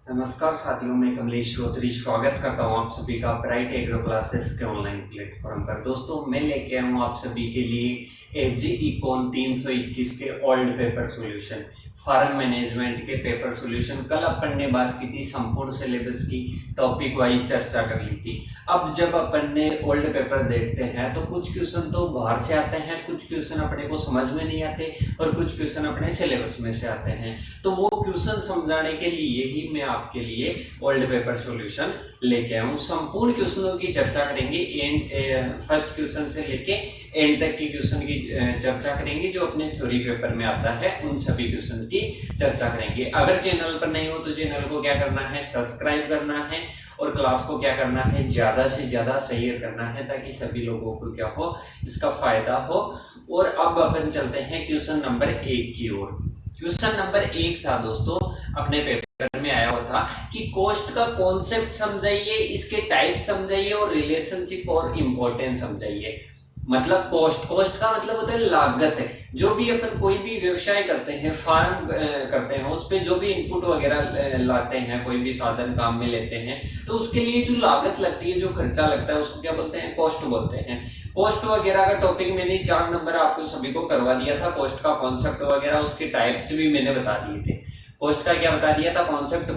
नमस्कार साथियों, मैं कमलेश चौधरी स्वागत करता हूं आप सभी का ब्राइट एग्रो क्लासेस के ऑनलाइन प्लेटफॉर्म पर। दोस्तों, मैं लेके आया हूं आप सभी के लिए एजी इकॉन 321 के old paper solution, farm management के पेपर सॉल्यूशन। कल अपन ने बात की थी संपूर्ण सिलेबस की, टॉपिक वाइज चर्चा कर ली थी। अब जब अपन ने ओल्ड पेपर देखते हैं तो कुछ क्वेश्चन तो बाहर से आते हैं, कुछ क्वेश्चन अपने को समझ में नहीं आते और कुछ क्वेश्चन अपने सिलेबस में से आते हैं। तो वो क्वेश्चन समझाने के लिए ही मैं आपके लिए ओल्ड पेपर सॉल्यूशन लेके आया हूँ। संपूर्ण क्वेश्चनों की चर्चा करेंगे, एंड फर्स्ट क्वेश्चन से लेके एंड तक के क्वेश्चन की चर्चा करेंगे जो अपने थ्योरी पेपर में आता है। उन सभी क्वेश्चन की चर्चा करेंगे। अगर चैनल पर नहीं हो तो चैनल को क्या करना है, सब्सक्राइब करना है और क्लास को क्या करना है, ज्यादा से ज्यादा शेयर करना है ताकि सभी लोगों को क्या हो, इसका फायदा हो। और अब अपन चलते हैं क्वेश्चन नंबर 1 की ओर। क्वेश्चन नंबर 1 था दोस्तों, अपने पेपर में आया हुआ था कि कोस्ट का कॉन्सेप्ट समझाइए, इसके टाइप समझाइए और रिलेशनशिप और इंपॉर्टेंस समझाइए। मतलब कोस्ट का मतलब होता है लागत है। जो भी अपन कोई भी व्यवसाय करते हैं, फार्म करते हैं, उस पे जो भी इनपुट वगैरह लाते हैं, कोई भी साधन काम में लेते हैं, तो उसके लिए जो लागत लगती है, जो खर्चा लगता है, उसको क्या बोलते हैं, कॉस्ट बोलते हैं। कॉस्ट वगैरह का टॉपिक मैंने 4 नंबर आपको सभी को करवा दिया था। कॉस्ट का कॉन्सेप्ट वगैरह, उसके टाइप्स भी मैंने बता दिए थे। कॉस्ट का क्या बता दिया था, कॉन्सेप्ट,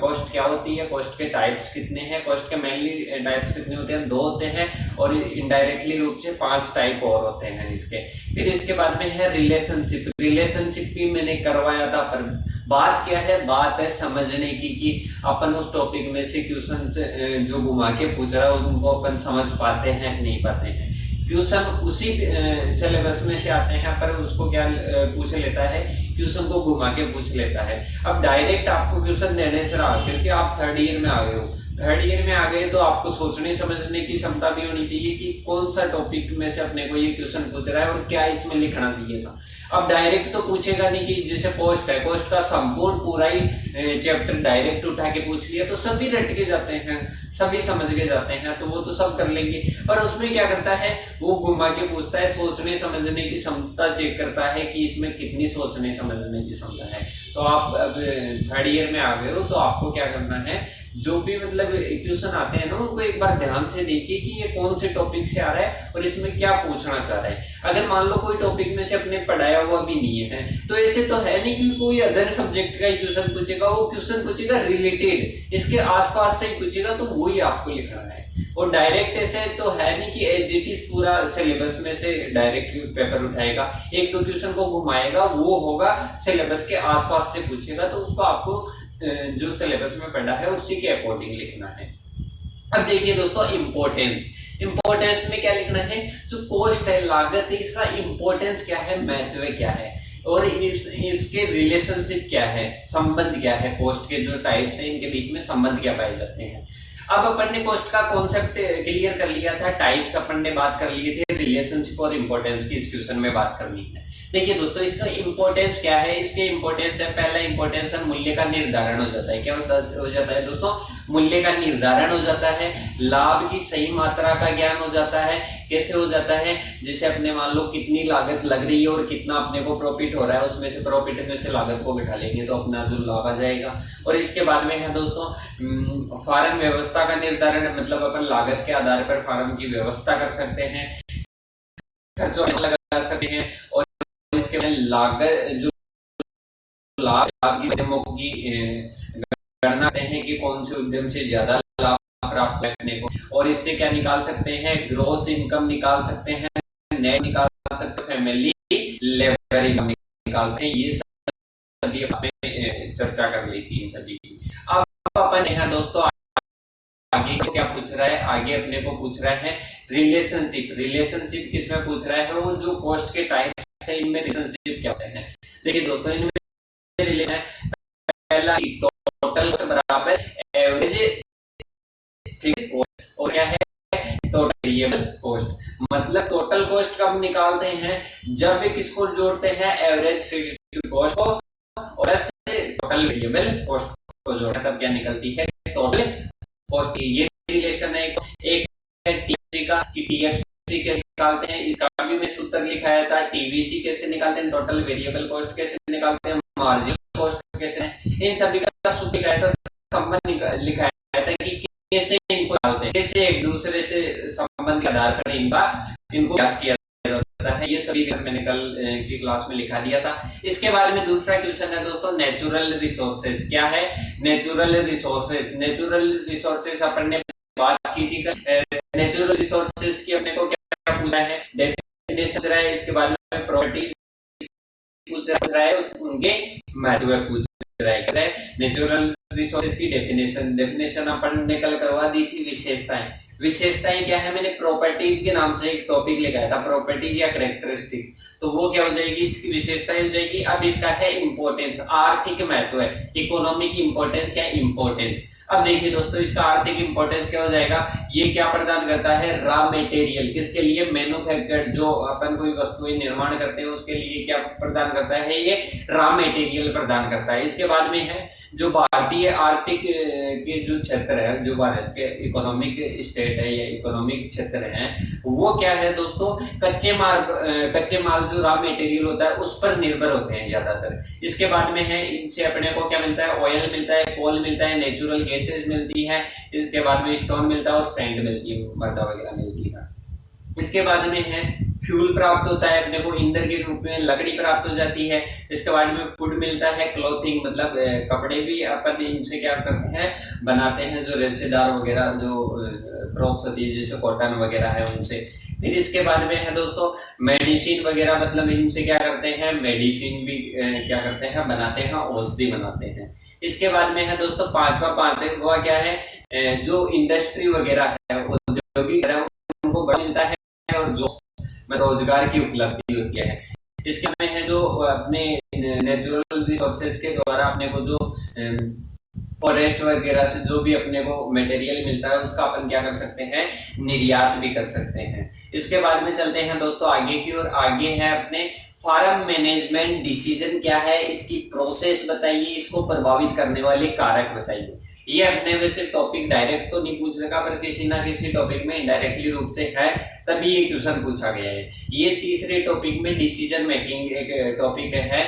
कॉस्ट क्या होती है, कॉस्ट के टाइप्स कितने हैं, कॉस्ट के मेनली टाइप्स कितने होते हैं, 2 होते हैं और इनडायरेक्टली रूप से 5 टाइप और होते हैं इसके। फिर इसके बाद में है रिलेशनशिप। रिलेशनशिप भी मैंने करवाया था, पर बात क्या है, बात है समझने की कि अपन उस टॉपिक में से क्वेश्चन जो घुमा के पूछ रहा है उनको अपन समझ पाते हैं कि नहीं पाते हैं। क्वेश्चन उसी सिलेबस में से आते हैं पर उसको क्या पूछ लेता है, क्वेश्चन को घुमा के पूछ लेता है। अब डायरेक्ट आपको क्वेश्चन देने से रहा, क्योंकि आप 3rd ईयर में आ गए हो, 3rd ईयर में आ गए तो आपको सोचने समझने की क्षमता भी होनी चाहिए कि कौन सा टॉपिक में से अपने को ये क्वेश्चन पूछ रहा है और क्या इसमें लिखना चाहिए था। अब डायरेक्ट तो पूछेगा नहीं कि जैसे कॉस्ट है, कॉस्ट का संपूर्ण पूरा ही चैप्टर डायरेक्ट उठा के पूछ लिया तो सभी रट के जाते हैं, सभी समझ के जाते हैं, तो वो तो सब कर लेंगे। पर उसमें क्या करता है, वो घुमा के पूछता है, सोचने समझने की क्षमता चेक करता है कि इसमें कितनी सोचने समझने की क्षमता है। तो आप अब 3rd ईयर में आ गए हो तो आपको क्या करना है, जो भी मतलब क्वेश्चन आते हैं ना, उनको एक बार ध्यान से देखिए कि ये कौन से टॉपिक से आ रहा है और इसमें क्या पूछना चाह रहा है। अगर मान लो कोई टॉपिक में से अपने पढ़ाया हुआ भी नहीं है तो ऐसे तो है नहीं कि कोई अदर सब्जेक्ट का क्वेश्चन पूछेगा, वो क्वेश्चन पूछेगा रिलेटेड, इसके आसपास से ही पूछेगा, तो वही आपको लिखना है। और डायरेक्ट ऐसे तो है नहीं कि एज इट इज पूरा सिलेबस में से डायरेक्ट पेपर उठाएगा, 1-2 क्वेश्चन को घुमाएगा, वो होगा सिलेबस के आसपास से पूछेगा, तो उसको आपको जो सिलेबस में पढ़ा है उसी के अकॉर्डिंग लिखना है। अब देखिए दोस्तों, इंपॉर्टेंस। इंपॉर्टेंस में क्या लिखना है, जो कॉस्ट है, लागत है, इसका इंपॉर्टेंस क्या है, महत्व क्या है और इसके रिलेशनशिप क्या है, संबंध क्या है, कॉस्ट के जो टाइप्स हैं इनके बीच में संबंध क्या पाए जाते हैं। अब अपन ने कॉस्ट का कॉन्सेप्ट क्लियर कर लिया था, टाइप्स अपन ने बात कर लिए थे, रिलेशनशिप और इंपॉर्टेंस की इस क्वेश्चन में बात करनी है। देखिए दोस्तों, इसका इंपॉर्टेंस क्या है, इसके इंपॉर्टेंस है, पहला इंपॉर्टेंस है मूल्य का निर्धारण हो जाता है। क्या हो जाता है दोस्तों, मूल्य का निर्धारण हो जाता है, लाभ की सही मात्रा का ज्ञान हो जाता है। कैसे हो जाता है, जैसे अपने मान लो कितनी लागत लग रही है और कितना अपने को प्रॉफिट हो रहा है, उसमें से प्रॉफिट में से लागत को बिठा लेंगे तो अपना जो लाभ आ जाएगा। और इसके बाद में है दोस्तों फार्म व्यवस्था का निर्धारण, मतलब अपन लागत के आधार पर फार्म की व्यवस्था कर सकते हैं, खर्चों में लगा सकते हैं। और इसके बाद लागत जो लाभ की उद्यमों की गणना करते हैं कि कौन से उद्यम से ज्यादा लाभ प्राप्त करने को, और इससे क्या निकाल सकते हैं, ग्रॉस इनकम निकाल सकते हैं, नेट निकाल सकते हैं, फैमिली लेबर इनकम निकाल सकते हैं। ये सभी आपने चर्चा कर ली थी इन सभी की। अब अपन यहाँ दोस्तों आगे को क्या पूछ रहा है, आगे अपने को पूछ रहा है रिलेशनशिप। रिलेशनशिप किसमें पूछ रहा है, वो जो कॉस्ट के टाइप्स है इनमें रिलेशनशिप क्या होते हैं। देखिए दोस्तों, इनमें रिलेशन है, पहला टोटल बराबर एवरेज फिक्स्ड कॉस्ट, और क्या है टोटल वेरिएबल कॉस्ट। मतलब टोटल कॉस्ट कब निकालते हैं, जब किसको जोड़ते हैं, एवरेज फिक्स्ड कॉस्ट को और टोटल वेरिएबल कॉस्ट को जोड़ते हैं, तब क्या निकलती है, टोटल कॉस्ट। ये रिलेशन है। एक है टीएफसी का, कि टीएफसी कैसे निकालते हैं, इसका भी मैं सूत्र लिखाया था। टीवीसी कैसे निकालते हैं, टोटल वेरिएबल कॉस्ट कैसे निकालते हैं, मार्जिनल कॉस्ट कैसे है, इन सभी का सूत्र लिखाया था। लिखाया था कि कैसे इनको डालते हैं, कैसे एक दूसरे से संबंध के आधार पर इनको याद किया जाता है। ये सभी मैंने कल की क्लास में लिखा दिया था। इसके बाद में दूसरा क्वेश्चन है दोस्तों, नेचुरल रिसोर्सेज क्या है? नेचुरल रिसोर्सेज अपन ने बात की थी। नेचुरल रिसोर्सेज की अपने को क्या पूछा है? डेफिनेशन पूछ रहा है, इसके बाद में प्रॉपर्टी पूछ रहा है, उनके महत्व पूछ रहा है। नेचुरल रिसोर्सेज की डेफिनेशन अपन ने कल करवा दी थी। विशेषताएं क्या है? मैंने प्रॉपर्टीज के नाम से एक टॉपिक लिखा था, प्रॉपर्टीज या कैरेक्टरिस्टिक्स। तो वो क्या हो जाएगी? इसकी विशेषताएं हो जाएगी। अब इसका है इंपॉर्टेंस, आर्थिक महत्व है, इकोनॉमिक इंपॉर्टेंस या इंपॉर्टेंस। अब देखिए दोस्तों, इसका आर्थिक इंपॉर्टेंस क्या हो जाएगा? ये क्या प्रदान करता है? Raw material. किसके लिए? मैन्युफैक्चर्ड, जो अपन कोई वस्तुएं निर्माण करते हैं उसके लिए क्या प्रदान करता है? ये रॉ मटेरियल प्रदान करता है। इसके बाद में है जो भारतीय आर्थिक के जो क्षेत्र है, जो भारत के इकोनॉमिक स्टेट है या इकोनॉमिक क्षेत्र है, वो क्या है दोस्तों? कच्चे माल जो रॉ मटेरियल होता है उस पर निर्भर होते हैं ज्यादातर। इसके बाद में है, इनसे अपने को क्या मिलता है? ऑयल मिलता है, कोल मिलता है, नेचुरल गैसेज मिलती है, इसके बाद में स्टोन मिलता है और सैंड मिलती है, मर्दा वगैरह मिलती है। इसके बाद में है फ्यूल प्राप्त होता है अपने को, ईंधन के रूप में लकड़ी प्राप्त हो जाती है। इसके बाद में फूड मिलता है, क्लोथिंग मतलब कपड़े भी अपन इनसे क्या करते हैं? बनाते हैं, जो रेशेदार वगैरह जो क्रॉप्स होती है जैसे कॉटन वगैरह है उनसे। फिर इसके बाद में है दोस्तों मेडिसिन वगैरह, मतलब इनसे क्या करते हैं? मेडिसिन भी क्या करते हैं? बनाते हैं, औषधि बनाते हैं। इसके बाद में है दोस्तों पांचवा क्या है? जो इंडस्ट्री वगैरह है, उद्योगिक है, उनको बड़ा मिलता है और जो रोजगार की उपलब्धि होती है। इसके में है जो अपने नेचुरल रिसोर्सेज के द्वारा अपने को जो फॉरेस्ट वगैरह से जो भी अपने को मटेरियल मिलता है उसका अपन क्या कर सकते हैं? निर्यात भी कर सकते हैं। इसके बाद में चलते हैं दोस्तों आगे की ओर। आगे है अपने फार्म मैनेजमेंट डिसीजन क्या है? इसकी प्रोसेस बताइए, इसको प्रभावित करने वाले कारक बताइए। ये अपने वैसे टॉपिक डायरेक्ट तो नहीं पूछ रखा, पर किसी ना किसी टॉपिक में इनडायरेक्टली रूप से है, तभी ये क्वेश्चन पूछा गया है। ये तीसरे टॉपिक में डिसीजन मेकिंग एक टॉपिक है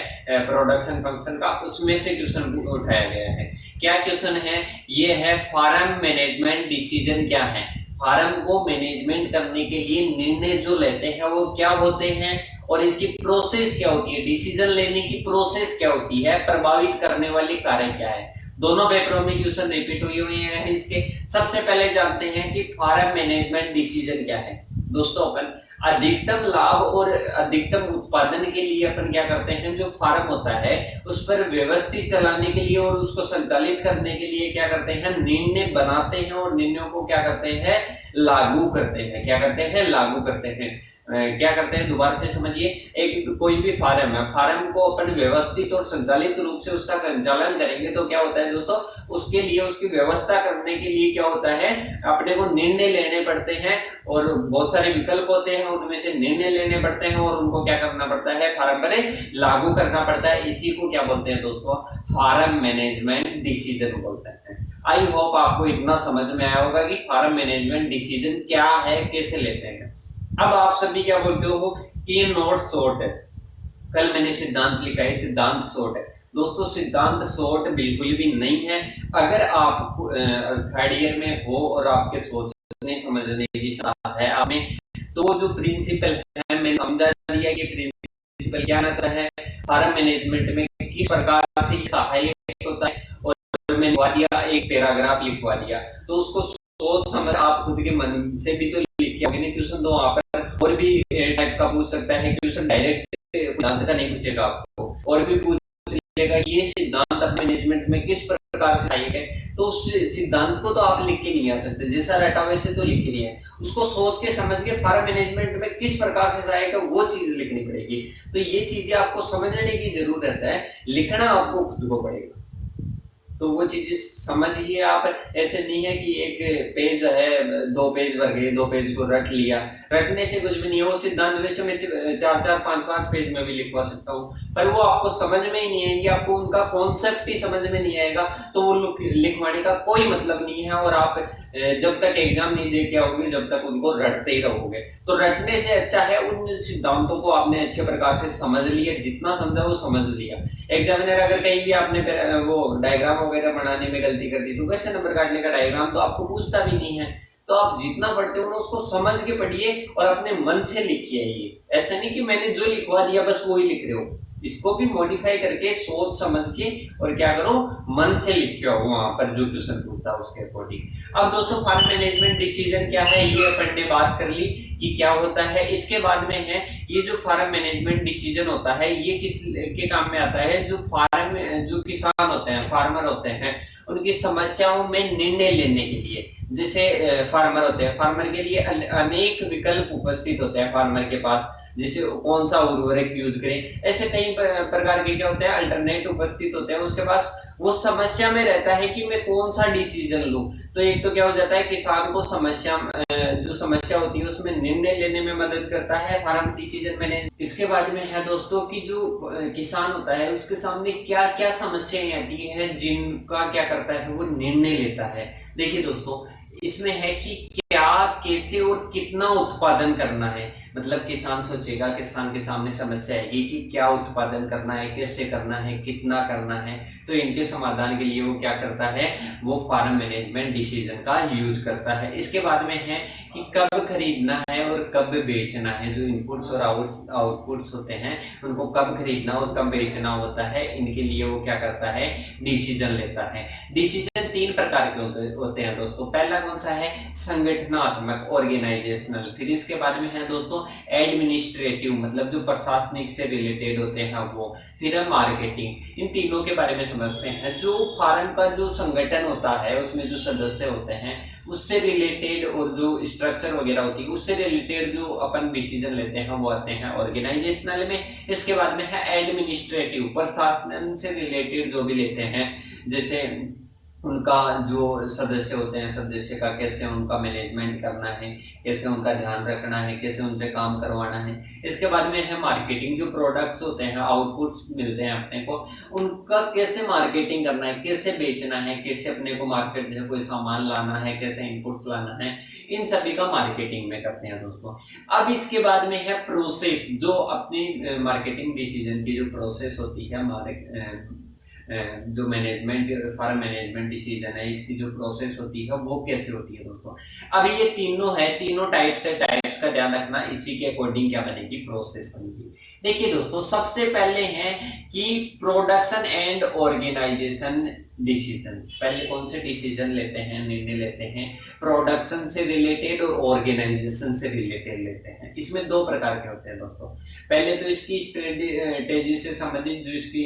प्रोडक्शन फंक्शन का, उसमें से क्वेश्चन उठाया गया है। क्या क्वेश्चन है? ये है फार्म मैनेजमेंट डिसीजन क्या है? फार्म को मैनेजमेंट करने के लिए निर्णय जो लेते हैं वो क्या होते हैं और इसकी प्रोसेस क्या होती है? डिसीजन लेने की प्रोसेस क्या होती है? प्रभावित करने वाले कारक क्या है? दोनों पेपरों में क्वेश्चन रिपीट हुए हैं इसके। सबसे पहले जानते हैं कि फार्म मैनेजमेंट डिसीजन क्या है। दोस्तों अपन अधिकतम लाभ और अधिकतम उत्पादन के लिए अपन क्या करते हैं? जो फार्म होता है उस पर व्यवस्थित चलाने के लिए और उसको संचालित करने के लिए क्या करते हैं? निर्णय बनाते हैं और निर्णयों को क्या करते हैं? लागू करते हैं। क्या करते हैं? लागू करते हैं। क्या करते हैं? दोबारा से समझिए। एक कोई भी फार्म है, फार्म को अपन व्यवस्थित और संचालित रूप से उसका संचालन करेंगे तो क्या होता है दोस्तों? उसके लिए उसकी व्यवस्था करने के लिए क्या होता है? अपने को निर्णय लेने पड़ते हैं और बहुत सारे विकल्प होते हैं, उनमें से निर्णय लेने पड़ते हैं और उनको क्या करना पड़ता है? फार्म पर लागू करना पड़ता है। इसी को क्या बोलते हैं दोस्तों? फार्म मैनेजमेंट डिसीजन बोलते हैं। आई होप आपको इतना समझ में आया होगा कि फार्म मैनेजमेंट डिसीजन क्या है, कैसे लेते हैं। अब आप सभी क्या बोलते हो कि ये नोट शॉर्ट है। कल मैंने सिद्धांत लिखा है, सिद्धांत शॉर्ट है। दोस्तों सिद्धांत शॉर्ट बिल्कुल भी नहीं है। अगर आप थर्ड ईयर में हो और आपके सोचने समझने की क्षमता है आप में, तो जो प्रिंसिपल है मैंने समझा दिया कि प्रिंसिपल क्या रहता है फार्म मैनेजमेंट में, किस प्रकार से सहायक होता है, और मैंने लिखवा दिया, एक पैराग्राफ लिखवा दिया। तो उसको सोच समझ आप खुद के मन से भी तो लिख के आगे क्वेश्चन दो। वहां पर और भी टाइप का पूछ सकता है क्वेश्चन, डायरेक्ट सिद्धांत का नहीं पूछेगा आपको, और भी पूछ लीजिएगा ये सिद्धांत अपने मैनेजमेंट में किस प्रकार से सहायक है। तो उस सिद्धांत को तो आप लिख के नहीं आ सकते, जैसा रटा वैसे तो लिख के नहीं है। उसको सोच के समझ के फार्म मैनेजमेंट में किस प्रकार से सहायक है वो चीज लिखनी पड़ेगी। तो ये चीजें आपको समझने की जरूरत है, लिखना आपको खुद को पड़ेगा। तो वो चीजें समझिए आप। ऐसे नहीं है कि एक पेज है 2 पेज भर गए, 2 पेज को रट लिया, रटने से कुछ भी नहीं है। वो सिद्धांत वैसे मैं 4-4, 5-5 पेज में भी लिखवा सकता हूँ, पर वो आपको समझ में ही नहीं आएंगे, आपको उनका कॉन्सेप्ट ही समझ में नहीं आएगा, तो वो लिखवाने का कोई मतलब नहीं है। और आप जब तक एग्जाम नहीं दे के आओगे जब तक उनको रटते ही रहोगे। तो रटने से अच्छा है उन सिद्धांतों को आपने अच्छे प्रकार से समझ लिया, जितना समझा वो समझ लिया। एग्जामिनर अगर कहीं भी आपने वो डायग्राम वगैरह बनाने में गलती कर दी तो वैसे नंबर काटने का डायग्राम तो आपको पूछता भी नहीं है। तो आप जितना पढ़ते हो ना उसको समझ के पढ़िए और अपने मन से लिखिए। ये ऐसा नहीं कि मैंने जो लिखवा दिया बस वो ही लिख रहे हो, इसको भी मॉडिफाई करके सोच समझ के और क्या करो, मन से लिख के आओ वहां पर जो क्वेश्चन पूछता है उसके अकॉर्डिंग। अब दोस्तों फार्म मैनेजमेंट डिसीजन क्या है ये अपन ने बात कर ली कि क्या होता है। इसके बाद में है ये जो फार्म मैनेजमेंट डिसीजन होता है ये किस के काम में आता है, जो किसान होते हैं, फार्मर होते हैं, उनकी समस्याओं में निर्णय लेने के लिए। जैसे फार्मर होते हैं, फार्मर के लिए अनेक विकल्प उपस्थित होते हैं फार्मर के पास, जैसे कौन सा उर्वरक यूज करें, ऐसे कई प्रकार के क्या होते हैं अल्टरनेट उपस्थित होते हैं उसके पास। वो समस्या में रहता है कि मैं कौन सा डिसीजन लूं। तो एक तो क्या हो जाता है किसान को जो समस्या होती है उसमें निर्णय लेने में मदद करता है फार्म डिसीजन मैनेजमेंट। इसके बाद में है दोस्तों कि जो किसान होता है उसके सामने क्या क्या समस्याएं आती है जिनका क्या करता है वो निर्णय लेता है। देखिए दोस्तों इसमें है कि क्या, कैसे और कितना उत्पादन करना है। मतलब किसान सोचेगा, किसान के सामने समस्या आएगी कि क्या उत्पादन करना है, कैसे करना है, कितना करना है। तो इनके समाधान के लिए वो क्या करता है, वो फार्म मैनेजमेंट डिसीजन का यूज करता है। इसके बाद में है कि कब खरीदना है और कब बेचना है। जो इनपुट्स और आउटपुट्स होते हैं उनको कब खरीदना और कब बेचना होता है, इनके लिए वो क्या करता है, डिसीजन लेता है। डिसीजन 3 प्रकार के होते हैं दोस्तों। पहला कौन सा है, संगठनात्मक, ऑर्गेनाइजेशनल। फिर इसके बाद में है दोस्तों एडमिनिस्ट्रेटिव, मतलब जो प्रशासनिक से रिलेटेड होते हैं वो। फिर है मार्केटिंग। इन तीनों के बारे में समझते हैं। जो फार्म का जो संगठन होता है उसमें जो सदस्य होते हैं उससे रिलेटेड और जो स्ट्रक्चर वगैरह होती है उससे रिलेटेड जो अपन डिसीजन लेते हैं वो आते हैं ऑर्गेनाइजेशनल में। इसके बाद में है एडमिनिस्ट्रेटिव, प्रशासन से रिलेटेड जो भी लेते हैं, जैसे उनका जो सदस्य होते हैं सदस्य का कैसे उनका मैनेजमेंट करना है, कैसे उनका ध्यान रखना है, कैसे उनसे काम करवाना है। इसके बाद में है मार्केटिंग, जो प्रोडक्ट्स होते हैं, आउटपुट्स मिलते हैं अपने को, उनका कैसे मार्केटिंग करना है, कैसे बेचना है, कैसे अपने को मार्केट से कोई सामान लाना है, कैसे इनपुट लाना है, इन सभी का मार्केटिंग में करते हैं दोस्तों। अब इसके बाद में है प्रोसेस, जो अपनी मार्केटिंग डिसीजन की जो प्रोसेस होती है जो मैनेजमेंट फार्म मैनेजमेंट डिसीजन है इसकी जो प्रोसेस होती है वो कैसे होती है दोस्तों। अब ये तीनों है, तीनों टाइप्स का ध्यान रखना, इसी के अकॉर्डिंग क्या बनेगी, प्रोसेस बनेगी। देखिए दोस्तों सबसे पहले है कि प्रोडक्शन एंड ऑर्गेनाइजेशन डिसीजन। पहले कौन से डिसीजन लेते हैं, निर्णय लेते हैं, प्रोडक्शन से रिलेटेड और ऑर्गेनाइजेशन से रिलेटेड लेते हैं। इसमें 2 प्रकार के होते हैं दोस्तों। पहले तो इसकी स्ट्रेटेजी से संबंधित जो इसकी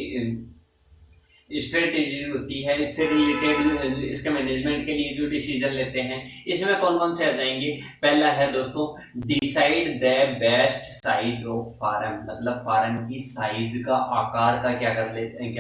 स्ट्रेटेजी होती है, इससे रिलेटेड इसके मैनेजमेंट के लिए जो डिसीजन लेते हैं, इसमें कौन कौन से आ जाएंगे। पहला है दोस्तों decide the best size of farm, मतलब फार्म की साइज का, आकार का क्या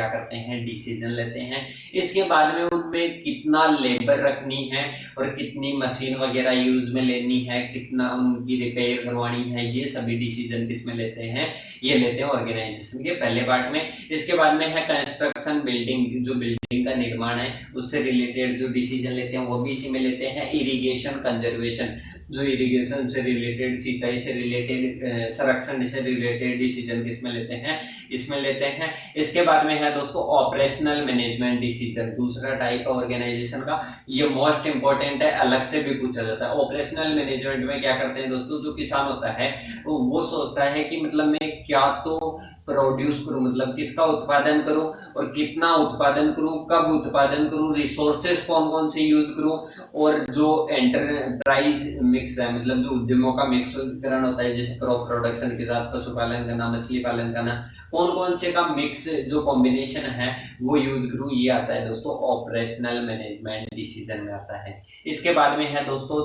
करते हैं, डिसीजन लेते हैं। इसके बाद में उनमें कितना लेबर रखनी है और कितनी मशीन वगैरह यूज में लेनी है, कितना उनकी रिपेयर करवानी है, ये सभी डिसीजन किसमें लेते हैं, ये लेते हैं ऑर्गेनाइजेशन के पहले पार्ट में। इसके बाद में है कंस्ट्रक्शन, बिल्डिंग, जो बिल्डिंग का निर्माण है उससे रिलेटेड जो डिसीजन लेते हैं वो भी इसी में लेते हैं। इरिगेशन, कंजर्वेशन, जो इरिगेशन से रिलेटेड, सिंचाई से रिलेटेड, संरक्षण से रिलेटेड डिसीजन किसमें लेते हैं, इसमें लेते हैं। इसके बाद में है दोस्तों ऑपरेशनल मैनेजमेंट डिसीजन, दूसरा टाइप है ऑर्गेनाइजेशन का, ये मोस्ट इंपॉर्टेंट है, अलग से भी पूछा जाता है। ऑपरेशनल मैनेजमेंट में क्या करते हैं दोस्तों, जो किसान होता है वो सोचता है कि मतलब मैं क्या तो प्रोड्यूस करूं, मतलब किसका उत्पादन करूं और कितना उत्पादन करूं, कब उत्पादन करूं, रिसोर्सेस कौन कौन से यूज करूं, और जो एंटरप्राइज मिक्स है, मतलब जो उद्यमों का मिक्सकरण होता है, जैसे क्रॉप प्रोडक्शन के साथ पशुपालन करना, मछली पालन करना, कौन कौन से का मिक्स जो कॉम्बिनेशन है वो यूज करूं, ये आता है दोस्तों ऑपरेशनल मैनेजमेंट डिसीजन में आता है। इसके बाद में है दोस्तों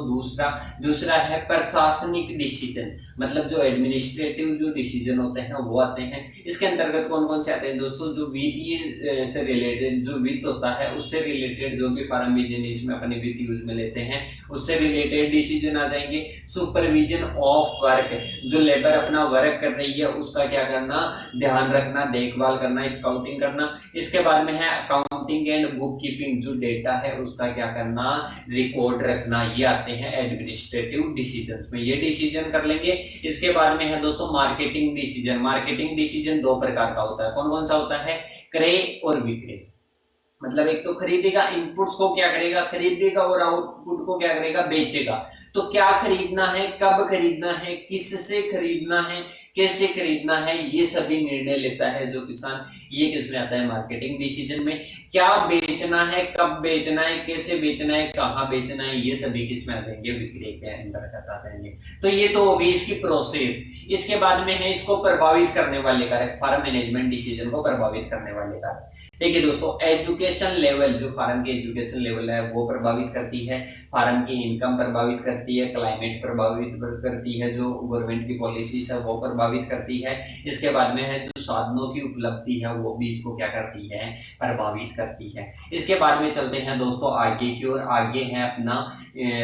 दूसरा है प्रशासनिक डिसीजन, मतलब जो एडमिनिस्ट्रेटिव जो डिसीजन होते हैं वो आते हैं। इसके अंतर्गत कौन कौन से आते हैं दोस्तों, जो वित्तीय से रिलेटेड, जो वित्त होता है उससे रिलेटेड जो भी फार्म बिजनेस में अपने वित्त यूज में लेते हैं उससे रिलेटेड डिसीजन आ जाएंगे। सुपरविजन ऑफ वर्क, जो लेबर अपना वर्क कर रही है उसका क्या करना, ध्यान ध्यान रखना, देखभाल करना, स्काउटिंग करना। इसके बाद में है अकाउंटिंग एंड बुक कीपिंग, जो डेटा है उसका क्या करना, रिकॉर्ड रखना। ये आते हैं एडमिनिस्ट्रेटिव डिसीजंस में, ये डिसीजन कर लेंगे। इसके बाद में है दोस्तों मार्केटिंग डिसीजन। मार्केटिंग डिसीजन दो प्रकार का होता है, कौन कौन सा होता है, क्रय और विक्रय। मतलब एक तो खरीदेगा, इनपुट्स को क्या करेगा, खरीदेगा, और आउटपुट को क्या करेगा, बेचेगा। तो क्या खरीदना है, कब खरीदना है, किससे खरीदना है, कैसे खरीदना है, ये सभी निर्णय लेता है जो किसान। ये किसमें आता है, मार्केटिंग डिसीजन में। क्या बेचना है, कब बेचना है, कैसे बेचना है, कहाँ बेचना है, ये सभी किसमें आ जाएंगे, विक्रय के अंतर्गत आ जाएंगे। तो ये तो हो गई इसकी प्रोसेस। इसके बाद में है इसको प्रभावित करने वाले कारक, फार्म मैनेजमेंट डिसीजन को प्रभावित करने वाले कारक। देखिए दोस्तों, एजुकेशन लेवल, जो फार्म की एजुकेशन लेवल है वो प्रभावित करती है, फार्म की इनकम प्रभावित करती है, क्लाइमेट प्रभावित करती है, जो गवर्नमेंट की पॉलिसीज है वो प्रभावित करती है। इसके बाद में है जो साधनों की उपलब्धि है वो भी इसको क्या करती है, प्रभावित करती है। इसके बाद में चलते हैं दोस्तों आगे की ओर। आगे है अपना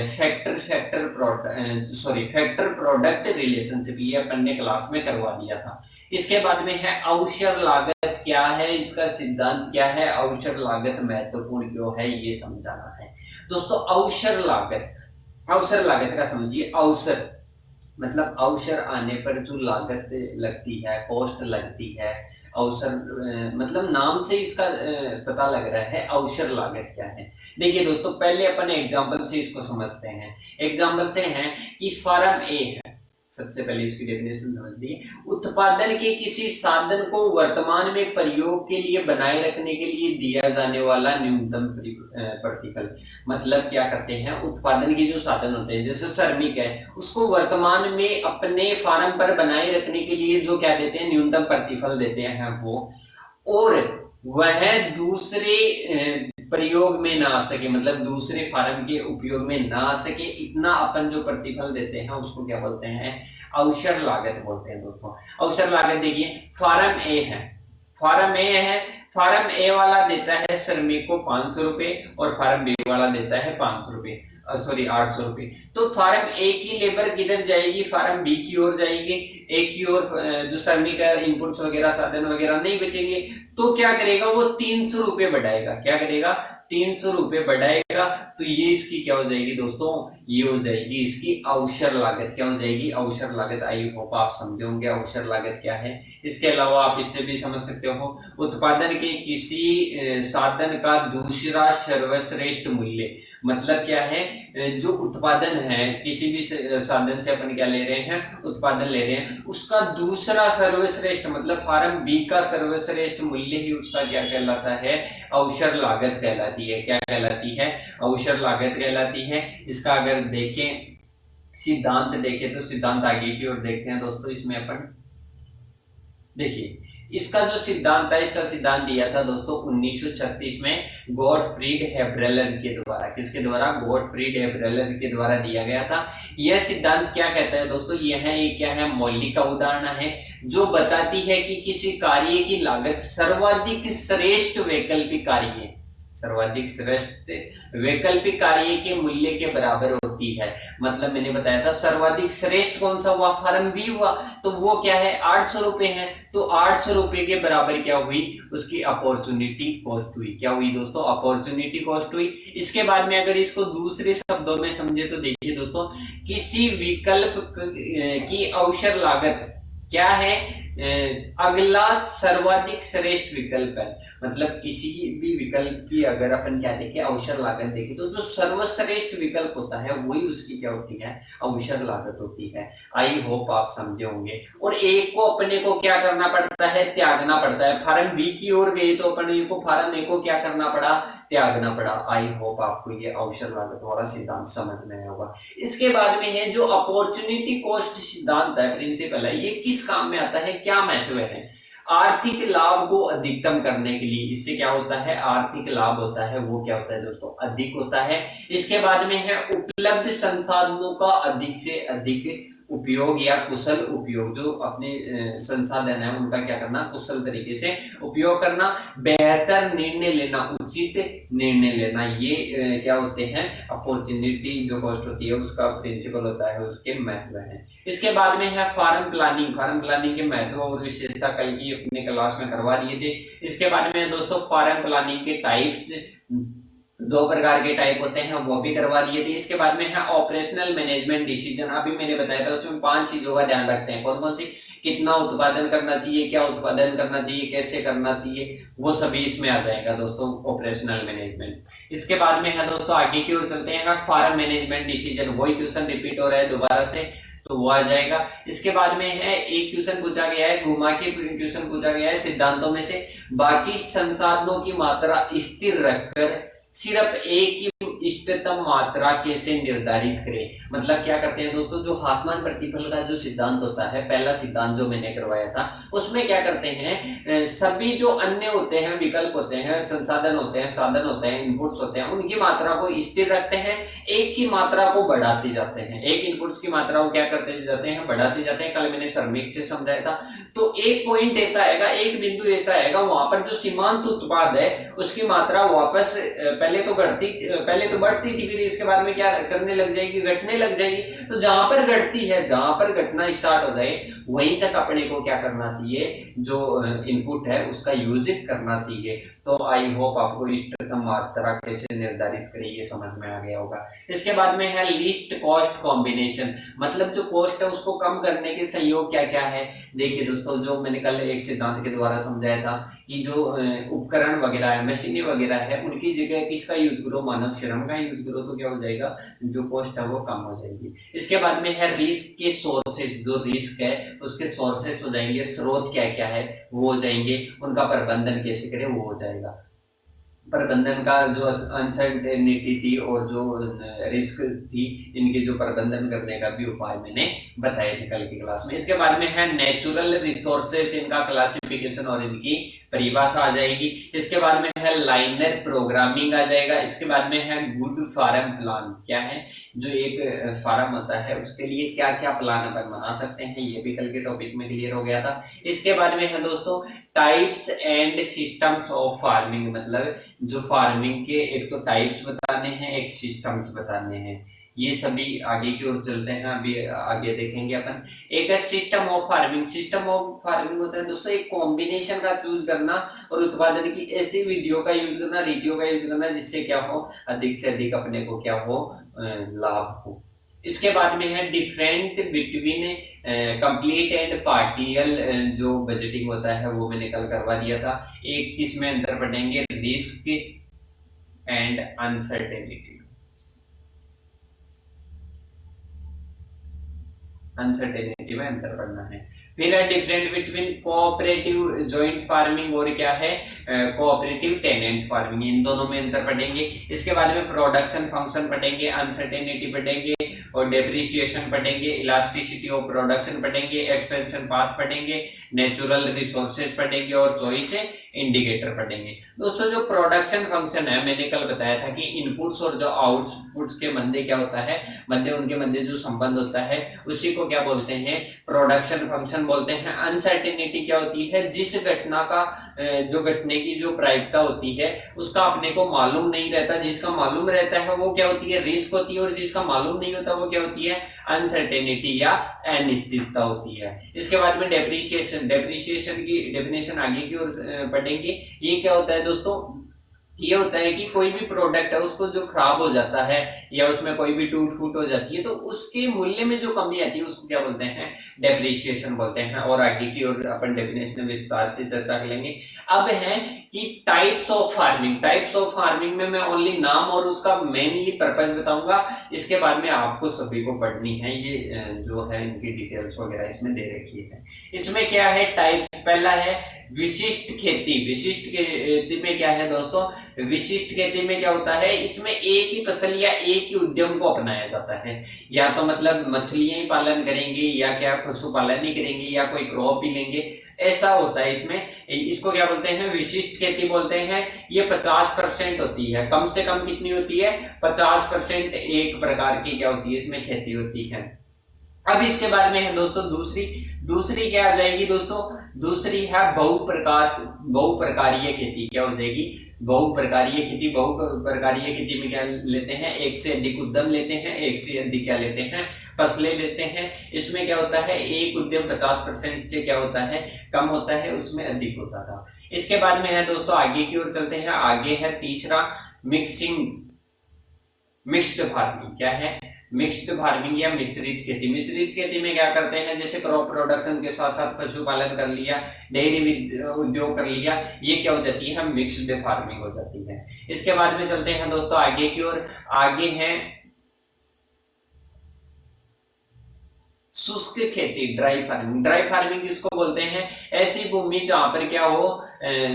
फैक्टर प्रोडक्ट रिलेशनशिप, ये अपन ने क्लास में करवा दिया था। इसके बाद में है अवसर लागत क्या है, इसका सिद्धांत क्या है, अवसर लागत महत्वपूर्ण क्यों है, ये समझाना है दोस्तों। अवसर लागत का समझिए। अवसर मतलब अवसर आने पर जो लागत लगती है, कॉस्ट लगती है। अवसर मतलब नाम से इसका पता लग रहा है अवसर लागत क्या है। देखिए दोस्तों, पहले अपन एग्जांपल से इसको समझते हैं। एग्जांपल से है कि फार्म ए है, सबसे पहले इसकी डेफिनेशन समझ लीजिए। उत्पादन के किसी साधन को वर्तमान में प्रयोग के लिए बनाए रखने के लिए दिया जाने वाला न्यूनतम प्रतिफल। मतलब क्या करते हैं, उत्पादन के जो साधन होते हैं, जैसे श्रमिक है, उसको वर्तमान में अपने फार्म पर बनाए रखने के लिए जो क्या देते हैं, न्यूनतम प्रतिफल देते हैं वो, और वह दूसरे प्रयोग में ना आ सके, मतलब दूसरे फार्म के उपयोग में ना आ सके, इतना अपन जो प्रतिफल देते हैं उसको क्या बोलते हैं, अवसर लागत बोलते हैं दोस्तों। अवसर लागत देखिए, फार्म ए है, फार्म ए वाला देता है श्रमिक को 500 रुपए, और फार्म बी वाला देता है 500 रुपए, सॉरी 800 रुपए। तो फार्म ए की लेबर किधर जाएगी, फार्म बी की ओर जाएगी। ए की ओर जो श्रमिक है, इनपुट्स वगैरह, साधन वगैरह नहीं बचेंगे, तो क्या करेगा वो 300 रुपए बढ़ाएगा। क्या करेगा, 300 रुपए बढ़ाएगा। तो ये इसकी क्या हो जाएगी दोस्तों, ये हो जाएगी इसकी अवसर लागत। क्या हो जाएगी, अवसर लागत। आई होप आप समझे होंगे अवसर लागत क्या है। इसके अलावा आप इससे भी समझ सकते हो, उत्पादन के किसी साधन का दूसरा सर्वश्रेष्ठ मूल्य। मतलब क्या है, जो उत्पादन है किसी भी साधन से अपन क्या ले रहे हैं, उत्पादन ले रहे हैं, उसका दूसरा सर्वश्रेष्ठ, मतलब फार्म बी का सर्वश्रेष्ठ मूल्य ही उसका क्या कहलाता है, अवसर लागत कहलाती है। क्या कहलाती है, अवसर लागत कहलाती है। इसका अगर देखें सिद्धांत देखें तो सिद्धांत आगे की ओर देखते हैं दोस्तों। इसमें अपन देखिए, इसका जो सिद्धांत है, इसका सिद्धांत दिया था दोस्तों 1936 में गॉटफ्रीड हेबरलर के द्वारा। किसके द्वारा, गॉटफ्रीड हेबरलर के द्वारा दिया गया था। यह सिद्धांत क्या कहता है दोस्तों, यह है, ये क्या है, मौलिक का उदाहरण है जो बताती है कि किसी कार्य की लागत सर्वाधिक श्रेष्ठ वैकल्पिक कार्य है, सर्वाधिक श्रेष्ठ वैकल्पिक कार्य के मूल्य के बराबर होती है। मतलब मैंने बताया था सर्वाधिक श्रेष्ठ कौन सा हुआ, फार्म बी हुआ, तो वो क्या है, 800 रुपए है। तो 800 रुपए के बराबर क्या हुई, उसकी अपॉर्चुनिटी कॉस्ट हुई। क्या हुई दोस्तों, अपॉर्चुनिटी कॉस्ट हुई। इसके बाद में अगर इसको दूसरे शब्दों में समझे तो देखिए दोस्तों, किसी विकल्प की अवसर लागत क्या है, अगला सर्वाधिक श्रेष्ठ विकल्प है। मतलब किसी भी विकल्प की अगर अपन क्या देखें, अवसर लागत देखें, तो जो सर्वश्रेष्ठ विकल्प होता है वही उसकी क्या होती है, अवसर लागत होती है। आई होप आप समझे होंगे। और एक को अपने को क्या करना पड़ता है, त्यागना पड़ता है। फार्म बी की ओर गए तो अपने को फार्म ए को क्या करना पड़ा, त्यागना पड़ा। आई होप आपको ये अवसर लागत वाला सिद्धांत समझ में आया होगा। इसके बाद में है जो अपॉर्चुनिटी कॉस्ट सिद्धांत है, प्रिंसिपल है, ये किस काम में आता है, क्या महत्व है, आर्थिक लाभ को अधिकतम करने के लिए। इससे क्या होता है, आर्थिक लाभ होता है वो क्या होता है दोस्तों, अधिक होता है। इसके बाद में है उपलब्ध संसाधनों का अधिक से अधिक उपयोग या कुशल उपयोग, जो अपने संसाधन है उनका क्या करना, कुशल तरीके से उपयोग करना, बेहतर निर्णय लेना, उचित निर्णय लेना, ये क्या होते हैं, अपॉर्चुनिटी जो कॉस्ट होती है उसका प्रिंसिपल होता है, उसके महत्व है। इसके बाद में है फार्म प्लानिंग। फार्म प्लानिंग के महत्व और विशेषता कल की अपने क्लास में करवा दिए थे। इसके बाद में दोस्तों फार्म प्लानिंग के टाइप्स, 2 प्रकार के टाइप होते हैं, वो भी करवा दिए थे। इसके बाद में है ऑपरेशनल मैनेजमेंट डिसीजन। अभी मैंने बताया था उसमें 5 चीजों का ध्यान रखते हैं। कौन कौन सी, कितना उत्पादन करना चाहिए, क्या उत्पादन करना चाहिए, कैसे करना चाहिए, वो सभी इसमें आ जाएगा दोस्तों, ऑपरेशनल मैनेजमेंट। इसके बाद में है दोस्तों आगे की ओर चलते हैं, फार्म मैनेजमेंट डिसीजन। वही क्वेश्चन रिपीट हो रहा है दोबारा से, तो वो आ जाएगा। इसके बाद में है एक क्वेश्चन पूछा गया है, घुमा के क्वेश्चन पूछा गया है, सिद्धांतों में से बाकी संसाधनों की मात्रा स्थिर रखकर सिर्फ एक ही इष्टतम मात्रा कैसे निर्धारित करें। मतलब क्या करते हैं दोस्तों, जो हासमान प्रतिफल का जो सिद्धांत होता है, पहला सिद्धांत जो मैंने करवाया था, उसमें क्या करते हैं, सभी जो अन्य होते हैं, विकल्प होते हैं, संसाधन होते हैं, साधन होते हैं, इनपुट्स होते हैं, उनकी मात्रा को स्थिर रखते हैं, एक की मात्रा को बढ़ाते जाते हैं। एक इनपुट्स की मात्रा को क्या करते जाते हैं, बढ़ाते जाते हैं। कल मैंने श्रमिक से समझाया था। तो एक पॉइंट ऐसा आएगा, एक बिंदु ऐसा आएगा, वहां पर जो सीमांत उत्पाद है उसकी मात्रा वापस पहले तो बढ़ती थी, फिर इसके बाद में क्या करने लग जाएगी, घटने लग जाएगी। तो जहां पर घटती है, जहां पर घटना स्टार्ट हो जाए, वहीं तक अपने को क्या करना चाहिए, जो इनपुट है उसका यूज करना चाहिए। तो आई होप आपको इष्टतम मात्रा कैसे निर्धारित करें ये समझ में आ गया होगा। इसके बाद में है लीस्ट कॉस्ट कॉम्बिनेशन। मतलब जो कॉस्ट है उसको कम करने के संयोग क्या क्या है। देखिए दोस्तों, जो मैंने कल एक सिद्धांत के द्वारा समझाया था कि जो उपकरण वगैरह है, मशीनें वगैरह है, उनकी जगह किसका यूज करो, मानव श्रम का यूज करो, तो क्या हो जाएगा, जो कॉस्ट है वो कम हो जाएगी। इसके बाद में है रिस्क के सोर्सेस। जो रिस्क है उसके सोर्सेस हो जाएंगे, स्रोत क्या क्या है वो हो जाएंगे, उनका प्रबंधन कैसे करें वो हो जाएगा। प्रबंधन का जो अनसर्टेनिटी थी और जो रिस्क थी, इनके जो प्रबंधन करने का भी उपाय मैंने बताए थे कल की क्लास में। इसके बाद में है नेचुरल रिसोर्सेस, इनका क्लासिफिकेशन और इनकी परिभाषा आ जाएगी। इसके बाद में है लाइनर प्रोग्रामिंग आ जाएगा। इसके बाद में है गुड फार्म प्लान। क्या है, जो एक फार्म होता है उसके लिए क्या क्या प्लान अपन बना सकते हैं, ये भी कल के टॉपिक में क्लियर हो गया था। इसके बाद में है दोस्तों types and systems of farming. मतलब जो फार्मिंग के एक तो टाइप्स बताने हैं, एक सिस्टम्स बताने हैं। ये सभी आगे की ओर चलते हैं, अभी आगे देखेंगे अपन। एक है system of farming. System of farming होता है दोस्तों एक कॉम्बिनेशन का चूज करना और उत्पादन की ऐसी विधियों का यूज करना, रीतियों का यूज करना, जिससे क्या हो, अधिक से अधिक अपने को क्या हो, लाभ हो। इसके बाद में है different between complete and partial. जो बजटिंग होता है वो मैंने कल करवा दिया था। एक किसमें अंतर पढ़ेंगे, रिस्क एंड अनसर्टेनिटी। अनसर्टेनिटी में अंतर पढ़ना है। फिर है different between cooperative joint farming और क्या है, कोऑपरेटिव टेनेंट फार्मिंग। इन दोनों में अंतर पढ़ेंगे। इसके बाद में प्रोडक्शन फंक्शन पढ़ेंगे, अनसर्टेनिटी पढ़ेंगे और डेप्रिसिएशन पढ़ेंगे, इलास्टिसिटी ऑफ प्रोडक्शन पढ़ेंगे, एक्सपेंशन पाथ पढ़ेंगे, नेचुरल रिसोर्सेज पढ़ेंगे और चॉइस इंडिकेटर पढ़ेंगे। दोस्तों जो प्रोडक्शन फंक्शन है, मैंने कल बताया था कि इनपुट्स और जो आउटपुट्स के मध्य क्या होता है, उनके मध्य जो संबंध होता है उसी को क्या बोलते हैं, प्रोडक्शन फंक्शन बोलते हैं। अनसर्टेनिटी क्या होती है, जिस घटना का जो घटने की जो प्रायिकता होती है उसका अपने को मालूम नहीं रहता। जिसका मालूम रहता है वो क्या होती है, रिस्क होती है, और जिसका मालूम नहीं होता वो क्या होती है, अनसर्टेनिटी या अनिश्चितता होती है। इसके बाद में डेप्रिसिएशन। डेप्रिसिएशन की डेफिनेशन आगे की ओर पढ़ेंगे। ये क्या होता है दोस्तों, ये होता है कि कोई भी प्रोडक्ट है उसको जो खराब हो जाता है या उसमें कोई भी टूट फूट हो जाती है तो उसके मूल्य में जो कमी आती है उसको क्या बोलते हैं, डेप्रिसिएशन बोलते हैं। और आगे की ओर अपन डेफिनेशन विस्तार से चर्चा करेंगे। अब है कि types of farming. Types of farming में मैं ओनली नाम और उसका मेनली पर्पज बताऊंगा। इसके बाद में आपको सभी को पढ़नी है, ये जो है इनकी डिटेल्स वगैरह इसमें दे रखी है। इसमें क्या है, टाइप्स। पहला है विशिष्ट खेती। विशिष्ट खेती में क्या है दोस्तों, विशिष्ट खेती में क्या होता है, इसमें एक ही फसल या एक ही उद्यम को अपनाया जाता है। या तो मतलब मछलियां ही पालन करेंगे या क्या पशुपालन ही करेंगे या कोई क्रॉप ही लेंगे, ऐसा होता है इसमें। इसको क्या बोलते हैं, विशिष्ट खेती बोलते हैं। ये 50% होती है, कम से कम कितनी होती है, 50% एक प्रकार की क्या होती है इसमें खेती होती है। अब इसके बारे में है दोस्तों दूसरी दूसरी क्या आ जाएगी दोस्तों, दूसरी है बहुप्रकारीय खेती। क्या हो जाएगी, बहुप्रकारीय खेती। बहुप्रकारीय खेती में क्या लेते हैं, एक से अधिक उद्यम लेते हैं, एक से अधिक क्या लेते हैं, फसलें लेते हैं। इसमें क्या होता है, एक उद्यम 50% से क्या होता है, कम होता है, उसमें अधिक होता था। इसके बाद में है दोस्तों आगे की ओर चलते हैं। आगे है तीसरा मिक्स्ड फार्मिंग। क्या है, मिक्स्ड फार्मिंग या मिश्रित खेती। मिश्रित खेती में क्या करते हैं, जैसे क्रॉप प्रोडक्शन के साथ साथ पशुपालन कर लिया, डेयरी उद्योग कर लिया, ये क्या हो जाती है, मिक्स्ड फार्मिंग हो जाती है। इसके बाद में चलते हैं दोस्तों आगे की ओर। आगे है शुष्क खेती, ड्राई फार्मिंग। ड्राई फार्मिंग किसको बोलते हैं, ऐसी भूमि जहां पर क्या हो,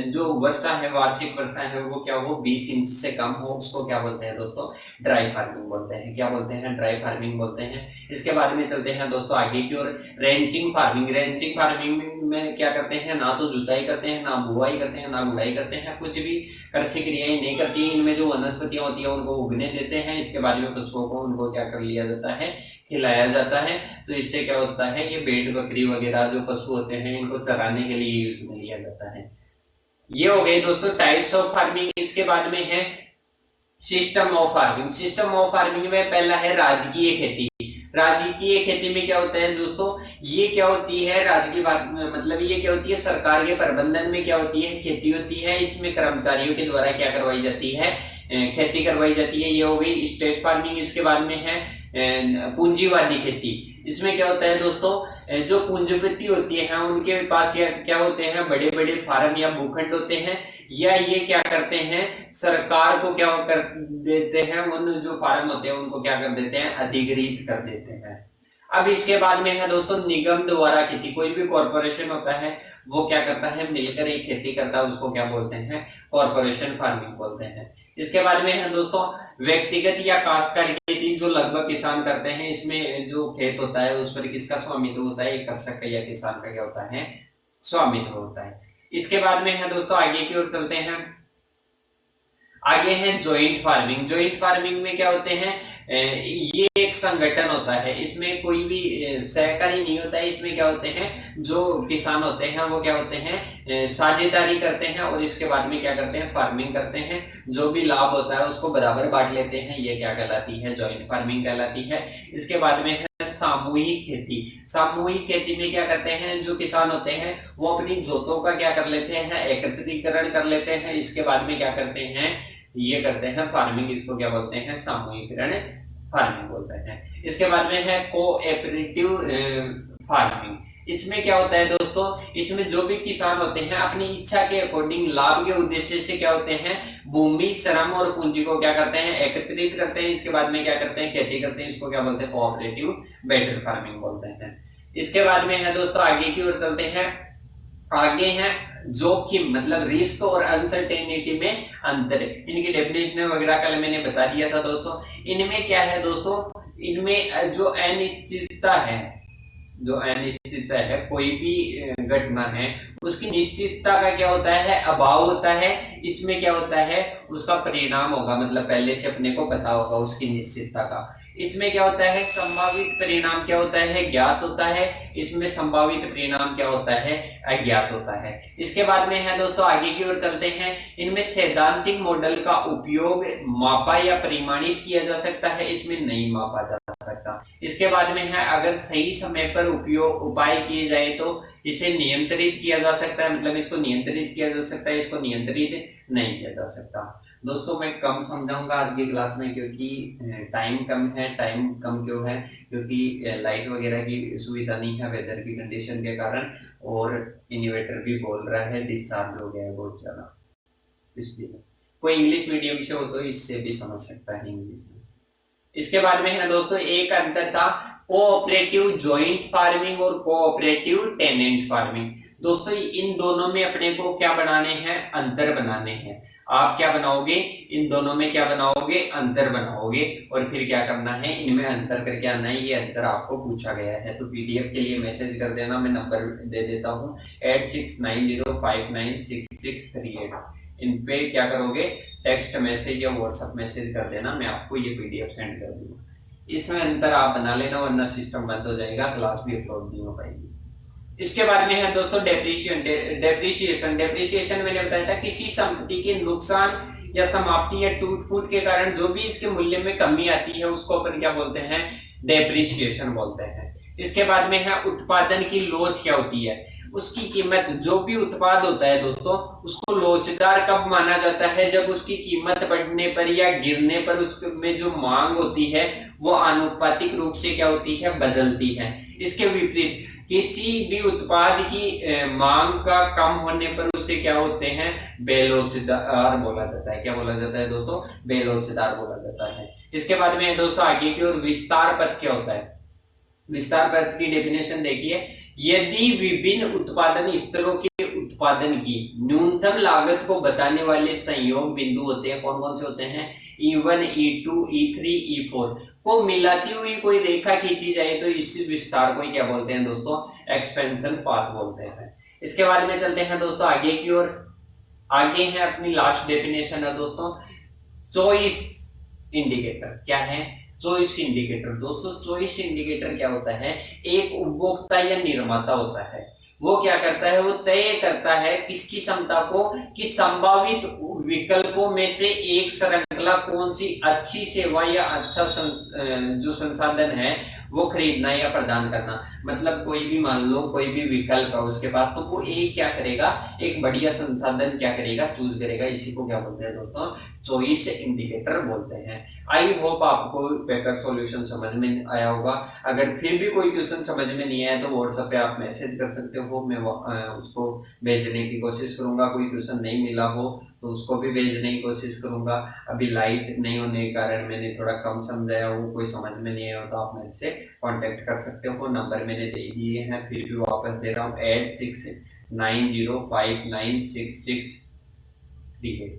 जो वर्षा है, वार्षिक वर्षा है, वो क्या हो, 20 इंच से कम हो, उसको क्या बोलते हैं दोस्तों, ड्राई फार्मिंग बोलते हैं। क्या बोलते हैं, ड्राई फार्मिंग बोलते हैं। इसके बाद में चलते हैं दोस्तों आगे की ओर, रेंचिंग फार्मिंग। रेंचिंग फार्मिंग में क्या करते हैं, ना तो जुताई करते हैं, ना बुआई करते हैं, ना गुड़ाई करते हैं, कुछ भी कृषि क्रियाएं नहीं करती। इनमें जो वनस्पतियां होती है उनको उगने देते हैं। इसके बाद में पशुओं को उनको क्या कर लिया जाता है, खिलाया जाता है। तो इससे क्या होता है, ये भेड़ बकरी वगैरह जो पशु होते हैं इनको चराने के लिए यूज में लिया जाता है। ये हो गए दोस्तों टाइप्स ऑफ फार्मिंग। इसके बाद में है system of farming. System of farming में पहला है राजकीय खेती। राजकीय खेती में क्या होता है दोस्तों, ये क्या होती है, राजकीय मतलब ये क्या होती है, सरकार के प्रबंधन में क्या होती है, खेती होती है। इसमें कर्मचारियों के द्वारा क्या करवाई जाती है, खेती करवाई जाती है। ये हो गई स्टेट फार्मिंग। इसके बाद में है पूंजीवादी खेती। इसमें क्या होता है दोस्तों, जो पूंजीपति होती है उनके पास या क्या होते हैं, बड़े बड़े फार्म या भूखंड होते हैं, या ये क्या करते हैं, सरकार को क्या कर देते हैं, उन जो फार्म होते हैं उनको क्या कर देते हैं, अधिग्रहित कर देते हैं। अब इसके बाद में है दोस्तों निगम द्वारा खेती। कोई भी कॉर्पोरेशन होता है वो क्या करता है, मिलकर एक खेती करता है, उसको क्या बोलते हैं, कॉर्पोरेशन फार्मिंग बोलते हैं। इसके बाद में है दोस्तों व्यक्तिगत या काश्तकारी खेती, जो लगभग किसान करते हैं। इसमें जो खेत होता है उस पर किसका स्वामित्व होता है, एक कृषक का या किसान का क्या होता है, स्वामित्व होता है। इसके बाद में है दोस्तों आगे की ओर चलते हैं। आगे है ज्वाइंट फार्मिंग। ज्वाइंट फार्मिंग में क्या होते हैं, ये एक संगठन होता है, इसमें कोई भी सहकारी नहीं होता है। इसमें क्या होते हैं, जो किसान होते हैं वो क्या होते हैं, साझेदारी करते हैं और इसके बाद में क्या करते हैं, फार्मिंग करते हैं। जो भी लाभ होता है उसको बराबर बांट लेते हैं। ये क्या कहलाती है, ज्वाइंट फार्मिंग कहलाती है। इसके बाद में है सामूहिक खेती। सामूहिक खेती में क्या करते हैं, जो किसान होते हैं वो अपनी जोतों का क्या कर लेते हैं, एकत्रीकरण कर लेते हैं। इसके बाद में क्या करते हैं, ये करते हैं फार्मिंग। इसको क्या बोलते हैं, सामूहिकरण फार्मिंग बोलते हैं। इसके बाद में है कोऑपरेटिव फार्मिंग। इसमें क्या होता है दोस्तों, इसमें जो भी किसान होते हैं अपनी इच्छा के अकॉर्डिंग लाभ के उद्देश्य से क्या होते हैं, भूमि, श्रम और पूंजी को क्या करते हैं, एकत्रित करते हैं। इसके बाद में क्या करते हैं, खेती करते हैं। इसको क्या बोलते हैं, कोऑपरेटिव बेटर फार्मिंग बोलते हैं। इसके बाद में है दोस्तों आगे की ओर चलते हैं। आगे है जोखिम, मतलब रिस्क और अनसर्टेनिटी में अंतर। इनकी डेफिनेशन वगैरह कल मैंने बता दिया था दोस्तों। इनमें क्या है दोस्तों, इनमें जो अनिश्चितता है, जो अनिश्चितता है, कोई भी घटना है उसकी निश्चितता का क्या होता है, अभाव होता है। इसमें क्या होता है, उसका परिणाम होगा, मतलब पहले से अपने को पता होगा उसकी निश्चितता का। इसमें क्या होता है, संभावित परिणाम क्या होता है, ज्ञात होता है। इसमें संभावित परिणाम क्या होता है, अज्ञात होता है। इसके बाद में है दोस्तों आगे की ओर चलते हैं। इनमें सैद्धांतिक मॉडल का उपयोग मापा या परिमाणित किया जा सकता है, इसमें नहीं मापा जा सकता। इसके बाद में है अगर सही समय पर उपाय किए जाए तो इसे नियंत्रित किया जा सकता है, मतलब इसको नियंत्रित किया जा सकता है, इसको नियंत्रित नहीं किया जा सकता। दोस्तों मैं कम समझाऊंगा आज की क्लास में, क्योंकि टाइम कम है। टाइम कम क्यों है, क्योंकि लाइट वगैरह की सुविधा नहीं है वेदर की कंडीशन के कारण, और इन्वर्टर भी बोल रहा है डिस्चार्ज हो गया है बहुत ज्यादा, इसलिए कोई इंग्लिश मीडियम से हो तो इससे भी समझ सकता है इंग्लिश में। इसके बाद में है दोस्तों एक अंतर था कोऑपरेटिव जॉइंट फार्मिंग और कोऑपरेटिव टेनेंट फार्मिंग। दोस्तों इन दोनों में अपने को क्या बनाने हैं, अंतर बनाने हैं। आप क्या बनाओगे, इन दोनों में क्या बनाओगे, अंतर बनाओगे, और फिर क्या करना है, इनमें अंतर करके आना है। ये अंतर आपको पूछा गया है, तो पीडीएफ के लिए मैसेज कर देना, मैं नंबर दे देता हूँ 8690596638। इन पे क्या करोगे, टेक्स्ट मैसेज या व्हाट्सएप मैसेज कर देना, मैं आपको ये पीडीएफ सेंड कर दूंगा। इसमें अंतर आप बना लेना, वरना सिस्टम बंद हो जाएगा, क्लास भी अपलोड नहीं हो पाएगी। इसके बाद में है दोस्तों डेप्रिशिएशन। डेप्रिशिएशन मैंने बताया था किसी संपत्ति के नुकसान या समाप्ति या टूट फूट के कारण जो भी इसके मूल्य में कमी आती है उसको अपन क्या बोलते हैं, डेप्रिशिएशन बोलते हैं। इसके बाद में है उत्पादन की लोच क्या होती है, उसकी कीमत, जो भी उत्पाद होता है दोस्तों उसको लोचदार कब माना जाता है, जब उसकी कीमत बढ़ने पर या गिरने पर उसमें जो मांग होती है वो आनुपातिक रूप से क्या होती है, बदलती है। इसके विपरीत किसी भी उत्पाद की मांग का कम होने पर उसे क्या होते हैं, बेलोचदार बोला जाता है। क्या बोला जाता है दोस्तों, बेलोचदार बोला जाता है। इसके बाद में दोस्तों आगे की ओर विस्तार पथ क्या होता है। विस्तार पथ की डेफिनेशन देखिए, यदि विभिन्न उत्पादन स्तरों के उत्पादन की न्यूनतम लागत को बताने वाले संयोग बिंदु होते हैं, कौन कौन से होते हैं, E1, E2, E3, E4 को मिलाती हुई कोई रेखा खींची जाए तो इस विस्तार को क्या बोलते हैं दोस्तों, एक्सपेंशन पाथ बोलते हैं। इसके बाद में चलते हैं दोस्तों आगे की ओर। आगे है अपनी लास्ट डेफिनेशन है दोस्तों, चॉइस इंडिकेटर। क्या है, चॉइस इंडिकेटर। दोस्तों चॉइस इंडिकेटर क्या होता है, एक उपभोक्ता या निर्माता होता है, वो क्या करता है, वो तय करता है किसकी क्षमता को कि संभावित विकल्पों में से एक श्रृंखला कौन सी अच्छी सेवा या अच्छा जो संसाधन है वो खरीदना या प्रदान करना। मतलब कोई भी मान लो कोई भी विकल्प है उसके पास, तो वो एक क्या करेगा, एक बढ़िया संसाधन क्या करेगा, चूज करेगा। इसी को क्या बोलते हैं दोस्तों, चॉइस इंडिकेटर बोलते हैं। आई होप आपको पेपर सॉल्यूशन समझ में आया होगा। अगर फिर भी कोई क्वेश्चन समझ में नहीं आया तो व्हाट्सएप पे आप मैसेज कर सकते हो, मैं उसको भेजने की कोशिश करूंगा। कोई क्वेश्चन नहीं मिला हो तो उसको भी भेजने की कोशिश करूंगा। अभी लाइट नहीं होने के कारण मैंने थोड़ा कम समझाया हो, कोई समझ में नहीं आया हो तो आप मेरे से कांटेक्ट कर सकते हो। नंबर मैंने दे दिए हैं, फिर भी वापस दे रहा हूँ, 8690596638।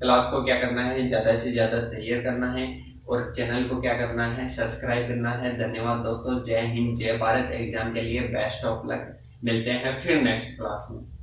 क्लास को क्या करना है, ज़्यादा से ज़्यादा शेयर करना है और चैनल को क्या करना है, सब्सक्राइब करना है। धन्यवाद दोस्तों। जय हिंद, जय भारत। एग्जाम के लिए बेस्ट ऑफ लक। मिलते हैं फिर नेक्स्ट क्लास में।